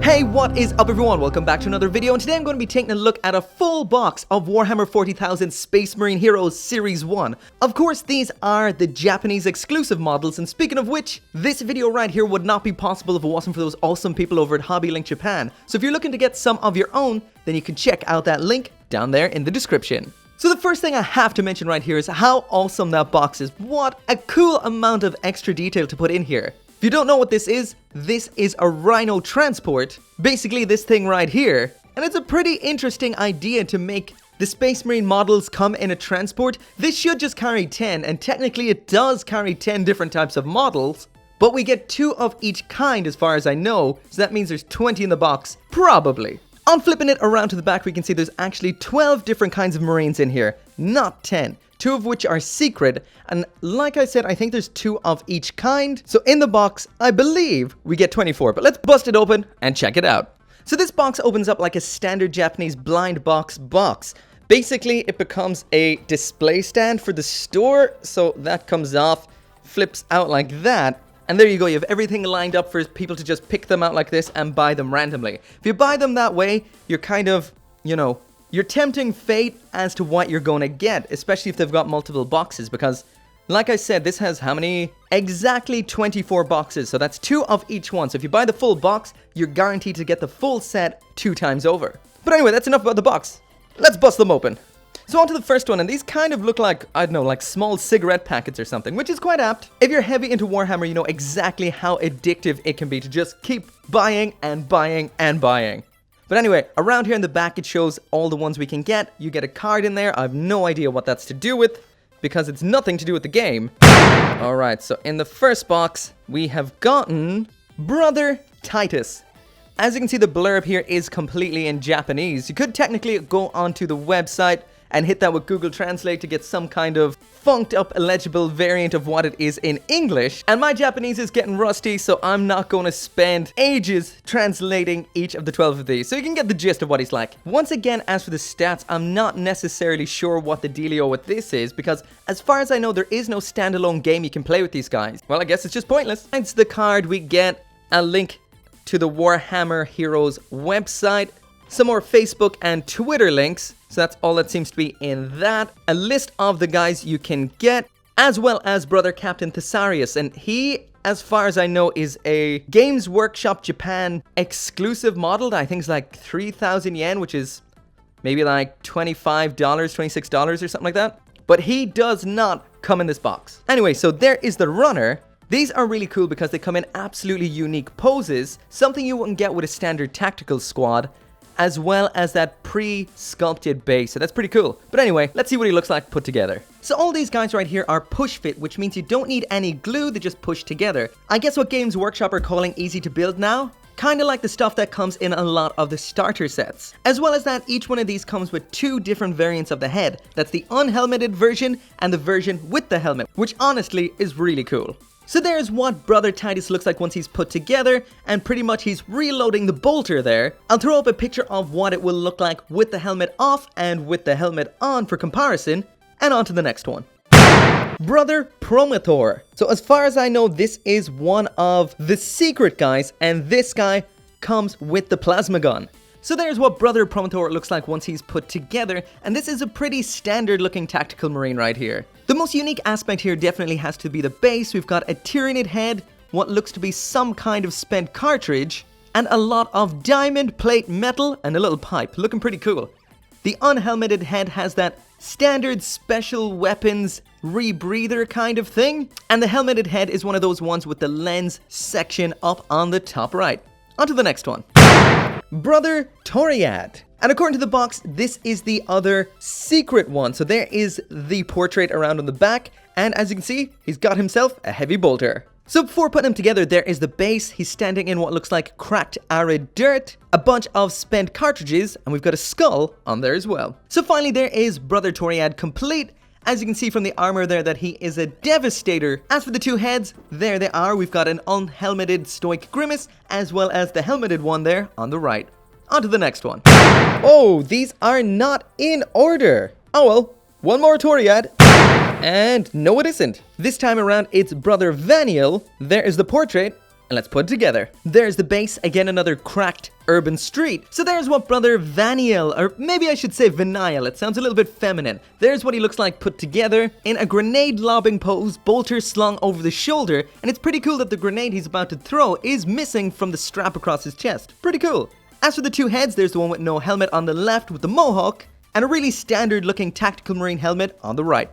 Hey, what is up everyone? Welcome back to another video, and today I'm going to be taking a look at a full box of Warhammer 40,000 Space Marine Heroes Series 1. Of course, these are the Japanese exclusive models, and speaking of which, this video right here would not be possible if it wasn't for those awesome people over at Hobbylink Japan. So if you're looking to get some of your own, then you can check out that link down there in the description. So the first thing I have to mention right here is how awesome that box is. What a cool amount of extra detail to put in here. If you don't know what this is a Rhino transport, basically this thing right here, and it's a pretty interesting idea to make the Space Marine models come in a transport. This should just carry 10, and technically it does carry 10 different types of models, but we get 2 of each kind as far as I know, so that means there's 20 in the box, probably. On flipping it around to the back, we can see there's actually 12 different kinds of Marines in here, not 10. 2 of which are secret, and like I said, I think there's 2 of each kind. So in the box, I believe we get 24, but let's bust it open and check it out. So this box opens up like a standard Japanese blind box. Basically, it becomes a display stand for the store, so that comes off, flips out like that, and there you go, you have everything lined up for people to just pick them out like this and buy them randomly. If you buy them that way, you're kind of, you know, you're tempting fate as to what you're going to get, especially if they've got multiple boxes, because, like I said, this has how many? Exactly 24 boxes, so that's 2 of each one. So if you buy the full box, you're guaranteed to get the full set 2 times over. But anyway, that's enough about the box. Let's bust them open. So on to the first one, and these kind of look like, I don't know, like small cigarette packets or something, which is quite apt. If you're heavy into Warhammer, you know exactly how addictive it can be to just keep buying and buying and buying. But anyway, around here in the back, it shows all the ones we can get. You get a card in there. I have no idea what that's to do with, because it's nothing to do with the game. Alright, so in the first box, we have gotten Brother Titus. As you can see, the blurb here is completely in Japanese. You could technically go onto the website and hit that with Google Translate to get some kind of funked up illegible variant of what it is in English. And my Japanese is getting rusty, so I'm not going to spend ages translating each of the 12 of these, so you can get the gist of what he's like. Once again, as for the stats, I'm not necessarily sure what the dealio with this is, because as far as I know, there is no standalone game you can play with these guys. Well, I guess it's just pointless. It's the card, we get a link to the Warhammer Heroes website, some more Facebook and Twitter links, so that's all that seems to be in that. A list of the guys you can get, as well as Brother Captain Thessarius, and he, as far as I know, is a Games Workshop Japan exclusive model. I think it's like 3,000 yen, which is maybe like $25, $26 or something like that. But he does not come in this box. Anyway, so there is the runner. These are really cool because they come in absolutely unique poses, something you wouldn't get with a standard tactical squad, as well as that pre-sculpted base, so that's pretty cool. But anyway, let's see what he looks like put together. So all these guys right here are push fit, which means you don't need any glue, they just push together. I guess what Games Workshop are calling easy to build now? Kinda like the stuff that comes in a lot of the starter sets. As well as that, each one of these comes with 2 different variants of the head. That's the unhelmeted version and the version with the helmet, which honestly is really cool. So there's what Brother Titus looks like once he's put together, and pretty much he's reloading the bolter there. I'll throw up a picture of what it will look like with the helmet off and with the helmet on for comparison, and on to the next one. Brother Promotora. So as far as I know, this is one of the secret guys, and this guy comes with the plasma gun. So there's what Brother Promotora looks like once he's put together, and this is a pretty standard looking tactical marine right here. The most unique aspect here definitely has to be the base. We've got a Tyranid head, what looks to be some kind of spent cartridge, and a lot of diamond plate metal and a little pipe, looking pretty cool. The unhelmeted head has that standard special weapons rebreather kind of thing, and the helmeted head is one of those ones with the lens section up on the top right. On to the next one. Brother Torre. And according to the box, this is the other secret one. So there is the portrait around on the back, and as you can see, he's got himself a heavy bolter. So before putting him together, there is the base. He's standing in what looks like cracked arid dirt, a bunch of spent cartridges, and we've got a skull on there as well. So finally, there is Brother Torre complete. As you can see from the armor there that he is a devastator. As for the 2 heads, there they are. We've got an unhelmeted stoic grimace, as well as the helmeted one there on the right. On to the next one. Oh, these are not in order. Oh well, one more Toriad. And no, it isn't. This time around, it's Brother Vaniel. There is the portrait. and let's put it together. There's the base, again another cracked urban street. So there's what brother Vaniel, or maybe I should say Vaniel, it sounds a little bit feminine. There's what he looks like put together in a grenade lobbing pose, bolter slung over the shoulder, and it's pretty cool that the grenade he's about to throw is missing from the strap across his chest. Pretty cool. As for the two heads, there's the one with no helmet on the left with the mohawk, and a really standard looking tactical marine helmet on the right.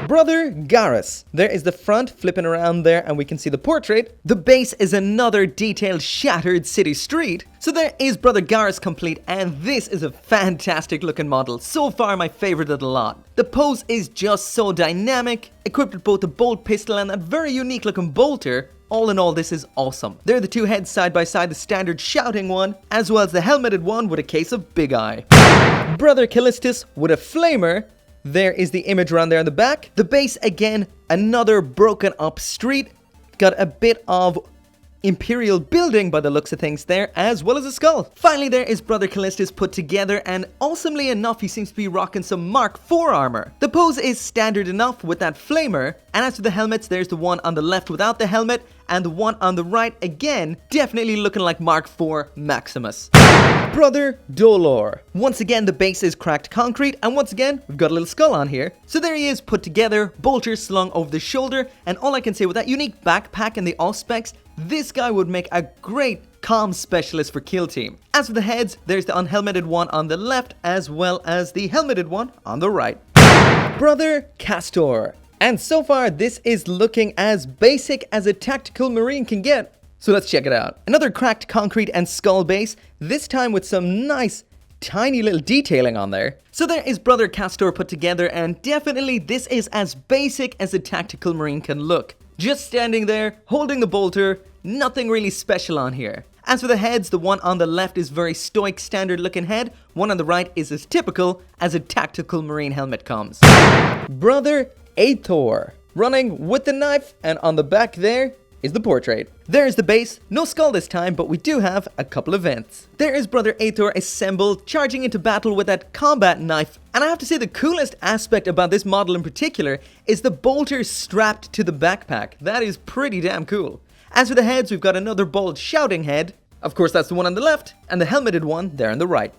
Brother Garrus. There is the front flipping around there and we can see the portrait. The base is another detailed shattered city street. So there is Brother Garrus complete, and this is a fantastic looking model. So far my favorite of the lot. The pose is just so dynamic, equipped with both the bolt pistol and that very unique looking bolter. All in all, this is awesome. There are the two heads side by side, the standard shouting one, as well as the helmeted one with a case of Big Eye. Brother Callistus with a flamer. There is the image around there on the back. The base, again, another broken up street. Got a bit of Imperial building by the looks of things there, as well as a skull. Finally, there is Brother Callistus put together, and awesomely enough, he seems to be rocking some Mark IV armor. The pose is standard enough with that flamer, and as for the helmets, there's the one on the left without the helmet, and the one on the right, again, definitely looking like Mark IV Maximus. Brother Dole. Once again, the base is cracked concrete, and once again, we've got a little skull on here. So there he is, put together, bolter slung over the shoulder, and all I can say with that unique backpack and the Auspex, this guy would make a great comms specialist for Kill Team. As for the heads, there's the unhelmeted one on the left, as well as the helmeted one on the right. Brother Castor. And so far, this is looking as basic as a tactical marine can get. So let's check it out. Another cracked concrete and skull base, this time with some nice tiny little detailing on there. So there is Brother Castor put together, and definitely this is as basic as a tactical marine can look. Just standing there, holding the bolter, nothing really special on here. As for the heads, the one on the left is very stoic, standard looking head. One on the right is as typical as a tactical marine helmet comes. Brother Thor, running with the knife, and on the back there is the portrait. There's the base, no skull this time, but we do have a couple of vents. There is Brother Thor assembled, charging into battle with that combat knife. And I have to say the coolest aspect about this model in particular is the bolter strapped to the backpack. That is pretty damn cool. As for the heads, we've got another bold shouting head. Of course, that's the one on the left, and the helmeted one there on the right.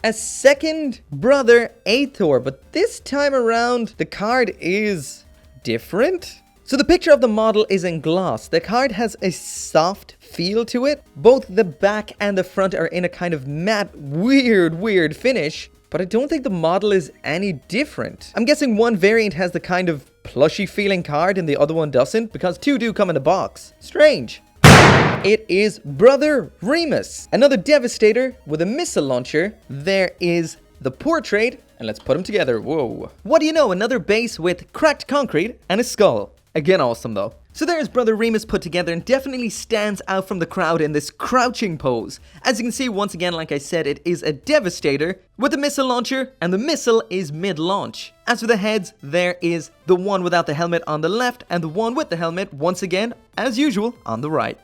A second Brother Thor, but this time around, the card is different. So the picture of the model is in gloss. The card has a soft feel to it. Both the back and the front are in a kind of matte, weird finish. But I don't think the model is any different. I'm guessing one variant has the kind of plushy feeling card and the other one doesn't, because two do come in a box. Strange. It is Brother Remus, another Devastator with a missile launcher. There is the portrait, and let's put them together. Whoa. What do you know, another base with cracked concrete and a skull. Again, awesome though. So there's Brother Remus put together, and definitely stands out from the crowd in this crouching pose. As you can see, once again, like I said, it is a Devastator with a missile launcher, and the missile is mid-launch. As for the heads, there is the one without the helmet on the left, and the one with the helmet, once again, as usual, on the right.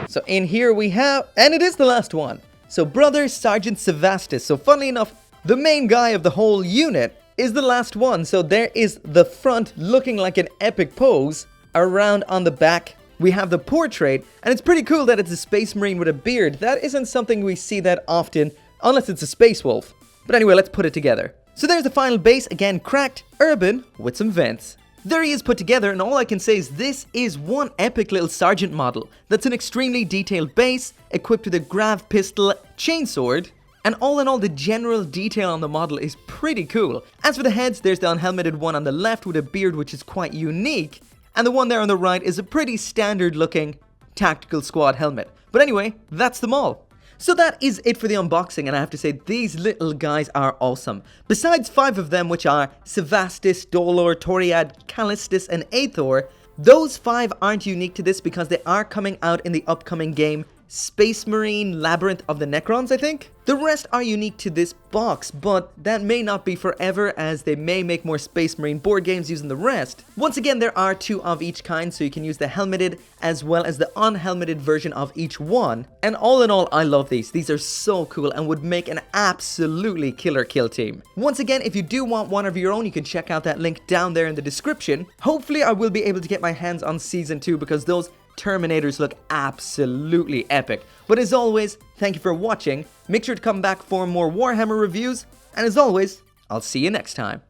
So in here we have, and it is the last one. So Brother Sergeant Sevastus. So funnily enough, the main guy of the whole unit is the last one. So there is the front looking like an epic pose. Around on the back, we have the portrait, and it's pretty cool that it's a space marine with a beard. That isn't something we see that often, unless it's a space wolf. But anyway, let's put it together. So there's the final base, again cracked, urban, with some vents. There he is put together, and all I can say is this is one epic little sergeant model. That's an extremely detailed base, equipped with a grav pistol, chainsword, and all in all, the general detail on the model is pretty cool. As for the heads, there's the unhelmeted one on the left with a beard, which is quite unique. And the one there on the right is a pretty standard looking tactical squad helmet. But anyway, that's them all. So that is it for the unboxing, and I have to say these little guys are awesome. Besides 5 of them, which are Sevastus, Dole, Torre, Callistus, and Thor, those 5 aren't unique to this because they are coming out in the upcoming game Space Marine Labyrinth of the Necrons, I think. The rest are unique to this box, but that may not be forever, as they may make more Space Marine board games using the rest. Once again, there are 2 of each kind, so you can use the helmeted as well as the unhelmeted version of each one. And all in all, I love these. These are so cool and would make an absolutely killer kill team. Once again, if you do want one of your own, you can check out that link down there in the description. Hopefully, I will be able to get my hands on Season 2, because those Terminators look absolutely epic. But as always, thank you for watching. Make sure to come back for more Warhammer reviews. And as always, I'll see you next time.